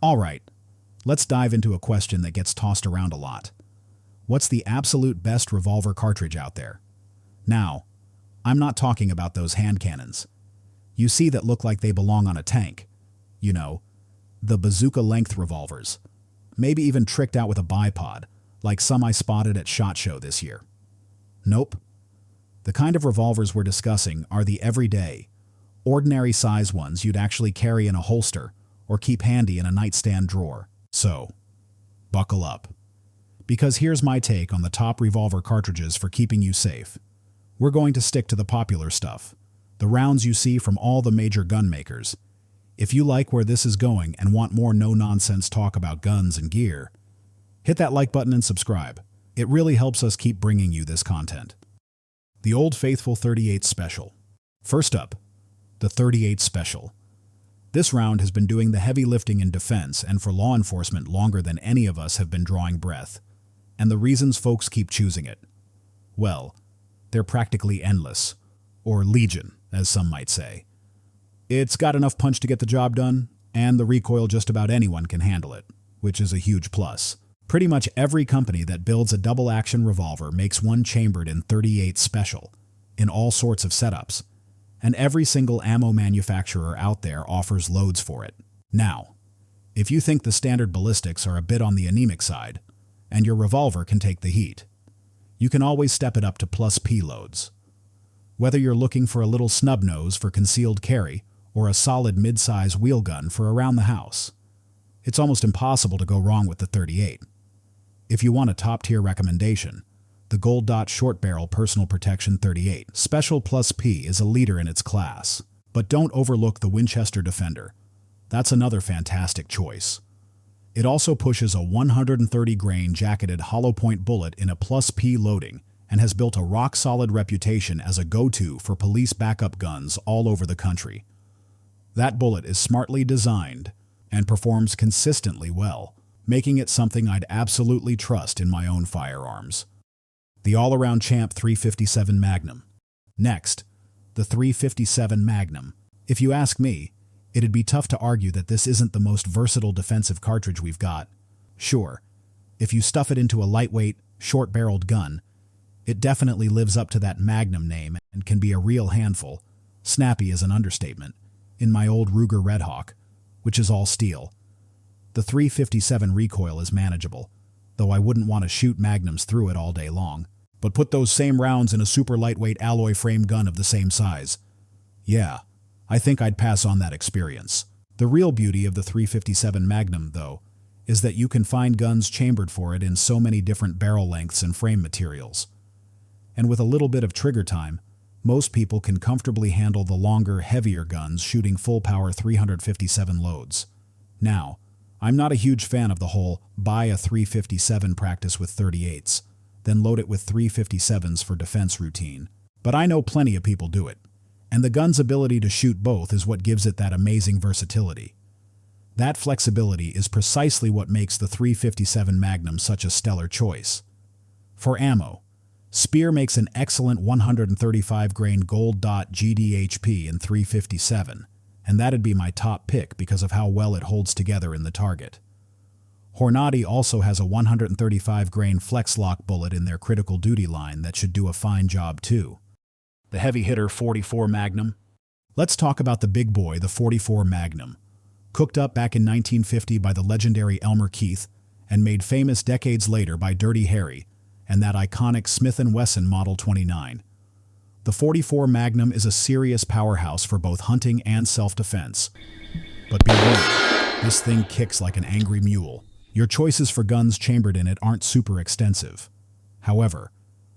Alright, let's dive into a question that gets tossed around a lot. What's the absolute best revolver cartridge out there? Now, I'm not talking about those hand cannons. You see that look like they belong on a tank. You know, the bazooka-length revolvers. Maybe even tricked out with a bipod, like some I spotted at SHOT Show this year. Nope. The kind of revolvers we're discussing are the everyday, ordinary size ones you'd actually carry in a holster or keep handy in a nightstand drawer. So, buckle up. Because here's my take on the top revolver cartridges for keeping you safe. We're going to stick to the popular stuff, the rounds you see from all the major gun makers. If you like where this is going and want more no-nonsense talk about guns and gear, hit that like button and subscribe. It really helps us keep bringing you this content. The Old Faithful 38 Special. First up, the 38 Special. This round has been doing the heavy lifting in defense and for law enforcement longer than any of us have been drawing breath. And the reasons folks keep choosing it? Well, they're practically endless, or legion, as some might say. It's got enough punch to get the job done, and the recoil just about anyone can handle it, which is a huge plus. Pretty much every company that builds a double-action revolver makes one chambered in 38 Special, in all sorts of setups, and every single ammo manufacturer out there offers loads for it. Now, if you think the standard ballistics are a bit on the anemic side, and your revolver can take the heat, you can always step it up to plus P loads. Whether you're looking for a little snub nose for concealed carry or a solid mid-size wheel gun for around the house, it's almost impossible to go wrong with the 38. If you want a top-tier recommendation, the Gold Dot Short Barrel Personal Protection 38 Special Plus P is a leader in its class. But don't overlook the Winchester Defender. That's another fantastic choice. It also pushes a 130-grain jacketed hollow point bullet in a plus P loading and has built a rock-solid reputation as a go-to for police backup guns all over the country. That bullet is smartly designed and performs consistently well, making it something I'd absolutely trust in my own firearms. The all-around champ 357 Magnum. Next, the 357 Magnum. If you ask me, it'd be tough to argue that this isn't the most versatile defensive cartridge we've got. Sure, if you stuff it into a lightweight, short-barreled gun, it definitely lives up to that Magnum name and can be a real handful. Snappy is an understatement. In my old Ruger Red Hawk, which is all steel. The 357 recoil is manageable, though I wouldn't want to shoot magnums through it all day long. But put those same rounds in a super lightweight alloy frame gun of the same size. Yeah, I think I'd pass on that experience. The real beauty of the 357 Magnum, though, is that you can find guns chambered for it in so many different barrel lengths and frame materials. And with a little bit of trigger time, most people can comfortably handle the longer, heavier guns shooting full-power 357 loads. Now, I'm not a huge fan of the whole buy a 357 practice with 38s, then load it with 357s for defense routine. But I know plenty of people do it, and the gun's ability to shoot both is what gives it that amazing versatility. That flexibility is precisely what makes the 357 Magnum such a stellar choice. For ammo, Speer makes an excellent 135-grain Gold Dot GDHP in 357, and that'd be my top pick because of how well it holds together in the target. Hornady also has a 135-grain Flex Lock bullet in their critical duty line that should do a fine job too. The heavy hitter 44 Magnum. Let's talk about the big boy, the 44 Magnum. Cooked up back in 1950 by the legendary Elmer Keith and made famous decades later by Dirty Harry and that iconic Smith & Wesson Model 29. The 44 Magnum is a serious powerhouse for both hunting and self-defense. But be warned, this thing kicks like an angry mule. Your choices for guns chambered in it aren't super extensive. However,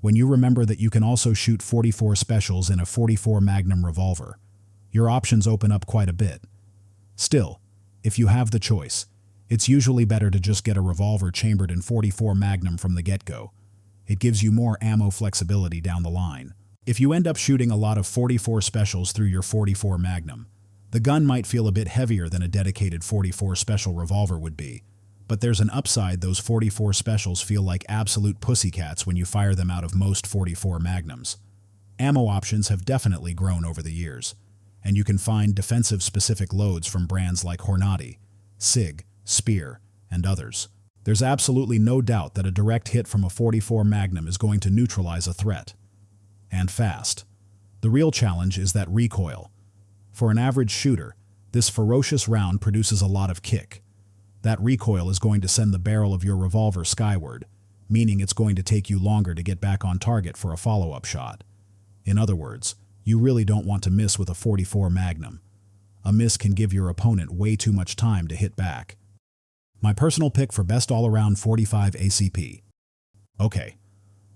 when you remember that you can also shoot 44 specials in a 44 Magnum revolver, your options open up quite a bit. Still, if you have the choice, it's usually better to just get a revolver chambered in 44 Magnum from the get-go. It gives you more ammo flexibility down the line. If you end up shooting a lot of 44 specials through your 44 Magnum, the gun might feel a bit heavier than a dedicated 44 special revolver would be, but there's an upside. Those 44 specials feel like absolute pussycats when you fire them out of most 44 Magnums. Ammo options have definitely grown over the years, and you can find defensive-specific loads from brands like Hornady, SIG, spear, and others. There's absolutely no doubt that a direct hit from a .44 Magnum is going to neutralize a threat. And fast. The real challenge is that recoil. For an average shooter, this ferocious round produces a lot of kick. That recoil is going to send the barrel of your revolver skyward, meaning it's going to take you longer to get back on target for a follow-up shot. In other words, you really don't want to miss with a .44 Magnum. A miss can give your opponent way too much time to hit back. My personal pick for best all-around .45 ACP. Okay,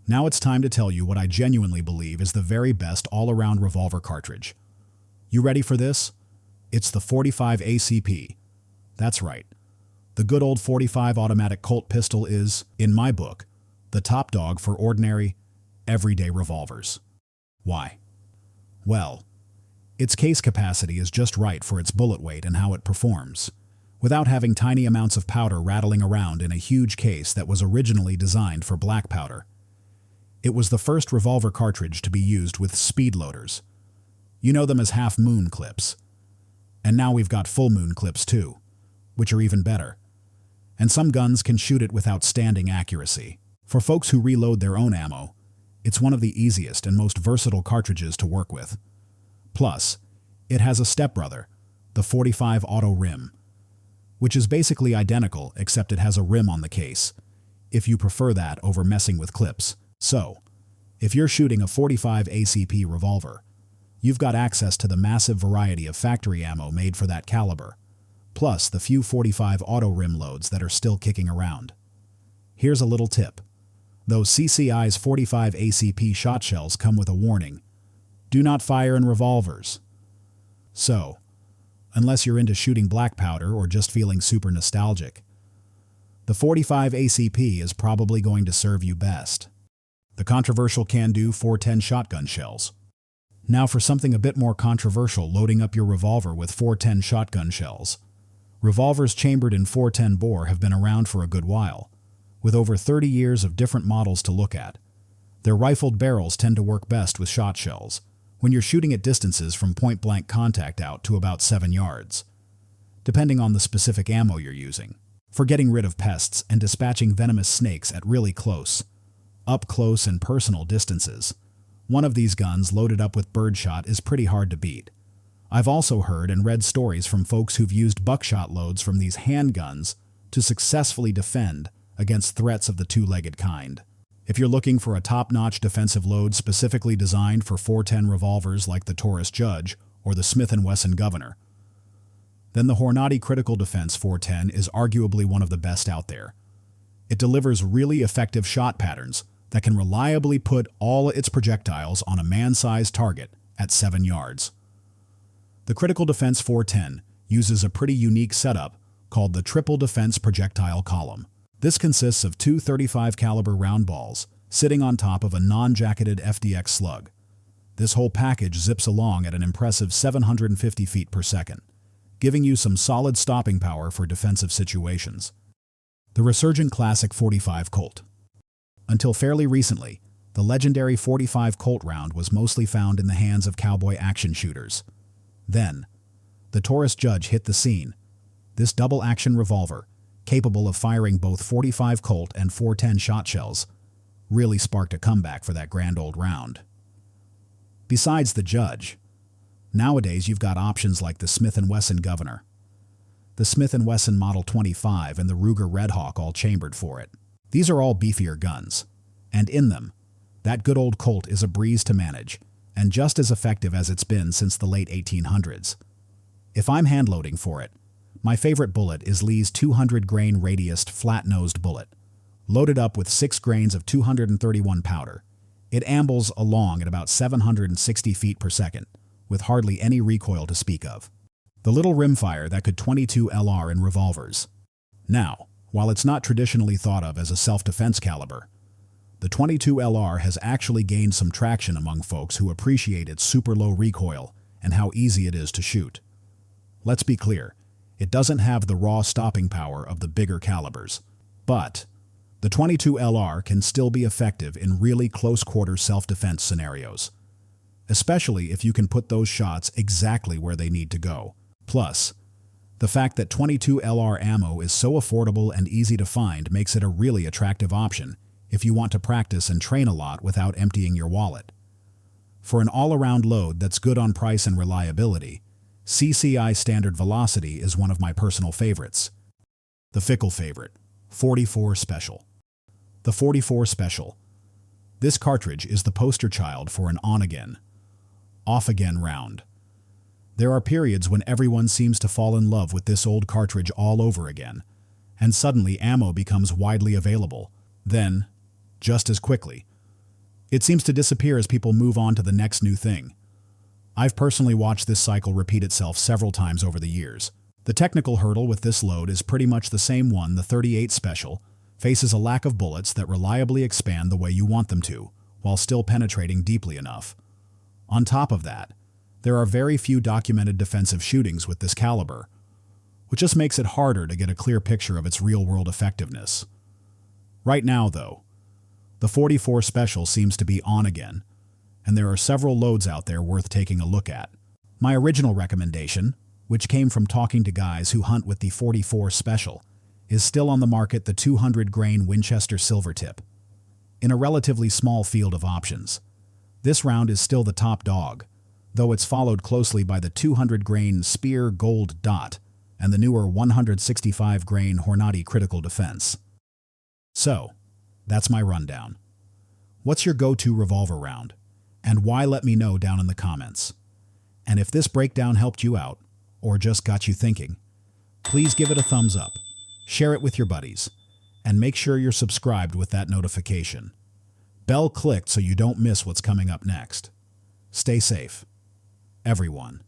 now it's time to tell you what I genuinely believe is the very best all-around revolver cartridge. You ready for this? It's the .45 ACP. That's right. The good old .45 automatic Colt pistol is, in my book, the top dog for ordinary, everyday revolvers. Why? Well, its case capacity is just right for its bullet weight and how it performs, without having tiny amounts of powder rattling around in a huge case that was originally designed for black powder. It was the first revolver cartridge to be used with speed loaders. You know them as half-moon clips. And now we've got full-moon clips too, which are even better. And some guns can shoot it with outstanding accuracy. For folks who reload their own ammo, it's one of the easiest and most versatile cartridges to work with. Plus, it has a stepbrother, the .45 Auto Rim, which is basically identical except it has a rim on the case, if you prefer that over messing with clips. So, if you're shooting a .45 ACP revolver, you've got access to the massive variety of factory ammo made for that caliber, plus the few .45 auto rim loads that are still kicking around. Here's a little tip. Those CCI's .45 ACP shot shells come with a warning: do not fire in revolvers. So, unless you're into shooting black powder or just feeling super nostalgic, the .45 ACP is probably going to serve you best. The controversial can-do .410 shotgun shells. Now for something a bit more controversial, loading up your revolver with .410 shotgun shells. Revolvers chambered in .410 bore have been around for a good while, with over 30 years of different models to look at. Their rifled barrels tend to work best with shot shells, when you're shooting at distances from point-blank contact out to about 7 yards, depending on the specific ammo you're using, for getting rid of pests and dispatching venomous snakes at really up close and personal distances. One of these guns loaded up with birdshot is pretty hard to beat. I've also heard and read stories from folks who've used buckshot loads from these handguns to successfully defend against threats of the two-legged kind. If you're looking for a top-notch defensive load specifically designed for .410 revolvers like the Taurus Judge or the Smith & Wesson Governor, then the Hornady Critical Defense .410 is arguably one of the best out there. It delivers really effective shot patterns that can reliably put all its projectiles on a man-sized target at 7 yards. The Critical Defense .410 uses a pretty unique setup called the Triple Defense Projectile Column. This consists of two .35 caliber round balls sitting on top of a non-jacketed FDX slug. This whole package zips along at an impressive 750 feet per second, giving you some solid stopping power for defensive situations. The resurgent classic .45 Colt. Until fairly recently, the legendary .45 Colt round was mostly found in the hands of cowboy action shooters. Then, the Taurus Judge hit the scene. This double-action revolver, capable of firing both .45 Colt and .410 shot shells, really sparked a comeback for that grand old round. Besides the Judge, nowadays you've got options like the Smith & Wesson Governor, the Smith & Wesson Model 25 and the Ruger Red Hawk all chambered for it. These are all beefier guns, and in them, that good old Colt is a breeze to manage, and just as effective as it's been since the late 1800s. If I'm hand-loading for it, my favorite bullet is Lee's 200-grain radiused flat-nosed bullet. Loaded up with 6 grains of 231 powder, it ambles along at about 760 feet per second, with hardly any recoil to speak of. The little rimfire that could 22 LR in revolvers. Now, while it's not traditionally thought of as a self-defense caliber, the 22 LR has actually gained some traction among folks who appreciate its super low recoil and how easy it is to shoot. Let's be clear, it doesn't have the raw stopping power of the bigger calibers, but the 22 LR can still be effective in really close-quarter self-defense scenarios, especially if you can put those shots exactly where they need to go. Plus, The fact that 22 LR ammo is so affordable and easy to find makes it a really attractive option if you want to practice and train a lot without emptying your wallet. For an all-around load that's good on price and reliability, CCI Standard Velocity is one of my personal favorites. The fickle favorite, 44 Special. The 44 Special. This cartridge is the poster child for an on-again, off-again round. There are periods when everyone seems to fall in love with this old cartridge all over again, and suddenly ammo becomes widely available. Then, just as quickly, it seems to disappear as people move on to the next new thing. I've personally watched this cycle repeat itself several times over the years. The technical hurdle with this load is pretty much the same one. The 38 Special faces a lack of bullets that reliably expand the way you want them to, while still penetrating deeply enough. On top of that, there are very few documented defensive shootings with this caliber, which just makes it harder to get a clear picture of its real-world effectiveness. Right now, though, the 44 Special seems to be on again, and there are several loads out there worth taking a look at. My original recommendation, which came from talking to guys who hunt with the 44 Special, is still on the market, the 200-grain Winchester Silvertip. In a relatively small field of options, this round is still the top dog, though it's followed closely by the 200-grain Spear Gold Dot and the newer 165-grain Hornady Critical Defense. So, that's my rundown. What's your go-to revolver round? And why? Let me know down in the comments. And if this breakdown helped you out, or just got you thinking, please give it a thumbs up, share it with your buddies, and make sure you're subscribed with that notification bell clicked so you don't miss what's coming up next. Stay safe, everyone.